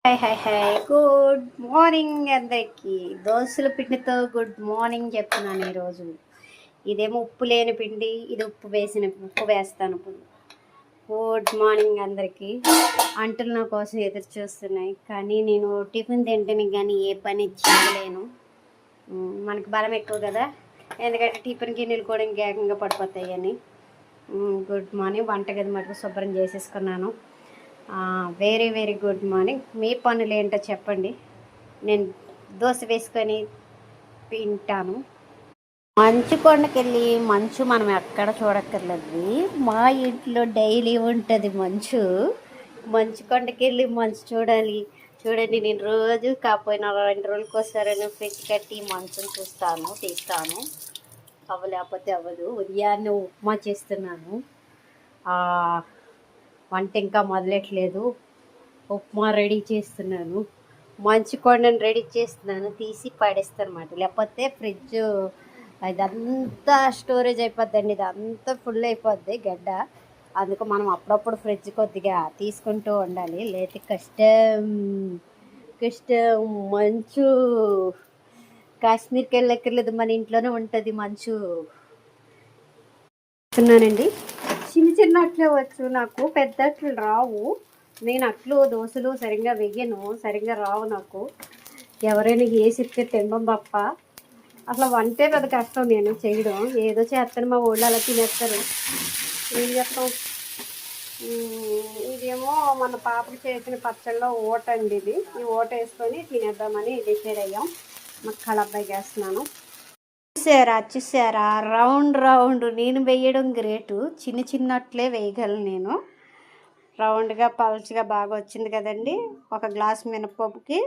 Hi hi hi good morning అందరికి. దోశల పిండితో గుడ్ మార్నింగ్ చెప్తున్నాను ఈరోజు. ఇదేమో ఉప్పు లేని పిండి, ఇది ఉప్పు వేస్తాను ఇప్పుడు. గుడ్ మార్నింగ్ అందరికీ. అంటులు నా కోసం ఎదురు చూస్తున్నాయి, కానీ నేను టిఫిన్ తింటాను కానీ ఏ పని చేయలేను. మనకు బలం ఎక్కువ కదా, ఎందుకంటే టిఫిన్ గిన్నెలు కూడా ఇంకేకంగా పడిపోతాయి అని. Good morning. వంటగది మటుకు శుభ్రం చేసేసుకున్నాను. Very very good morning. మీ పనులు ఏంటో చెప్పండి, నేను దోశ వేసుకొని తింటాను. మంచు కొండకెళ్ళి మంచు మనం ఎక్కడ చూడక్కర్లేదు, మా ఇంట్లో డైలీ ఉంటుంది మంచు. మంచు కొండకెళ్ళి మంచు చూడాలి. చూడండి, నేను రోజు కాకపోయినా 2 రోజులకి ఒకసారి ఫ్రిడ్జ్ కట్టి మంచుని తీస్తాను. లేకపోతే అవ్వదు. ఉదయాన్నే ఉప్మా చేస్తున్నాను. వంట ఇంకా మొదలెట్లేదు. ఉప్మా రెడీ చేస్తున్నాను. మంచు కొండను రెడీ చేస్తున్నాను, తీసి పడేస్తాను అన్నమాట. లేకపోతే ఫ్రిడ్జ్ ఇదంతా స్టోరేజ్ అయిపోద్దండి, ఇదంతా ఫుల్ అయిపోద్ది గడ్డ. అందుకు మనం అప్పుడప్పుడు ఫ్రిడ్జ్ కొద్దిగా తీసుకుంటూ ఉండాలి, లేకపోతే కష్టం. మంచు కాశ్మీర్కి వెళ్ళక్కర్లేదు, మన ఇంట్లోనే ఉంటుంది మంచు. చెప్తున్నానండి, చిన్న అట్లే వచ్చు నాకు, పెద్ద అట్లు రావు. నేను దోశలు సరిగ్గా వెయ్యను, సరిగ్గా రావు నాకు. ఎవరైనా వేసిస్తే తినడం తప్ప అసలు వంటే పెద్ద కష్టం నేను చేయడం. ఏదో చేస్తాను, మా ఊళ్ళో అలా తినేస్తారు. ఏం చెప్తాం. ఇదేమో మన పాపకి చేసిన పచ్చళ్ళలో ఓట అండి ఇది. ఈ ఓట వేసుకొని తినేద్దామని డిసైడ్ అయ్యాం. మాకు కళబ్బాయి వేస్తున్నాను. చూసారా రౌండ్ నేను వేయడం గ్రేటు. చిన్న అట్లే వేయగలను నేను. రౌండ్గా పల్చగా బాగా వచ్చింది కదండి. 1 గ్లాసు మినపప్పుకి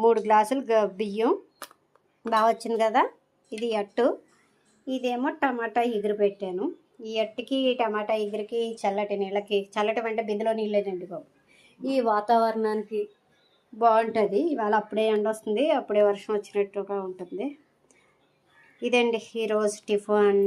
3 గ్లాసులు బియ్యం. బాగా వచ్చింది కదా. ఇది అట్టు, ఇదేమో టమాటా ఎగురు పెట్టాను. ఈ అట్టుకి టమాటా ఎగురికి చల్లటి నీళ్ళకి, చల్లటి అంటే బిందెలో నీళ్ళేనండి బాబు. ఈ వాతావరణానికి బాగుంటుంది. ఇవాళ అప్పుడే ఎండ వస్తుంది, అప్పుడే వర్షం వచ్చినట్టుగా ఉంటుంది. ఇదండి ఈరోజు టిఫిన్.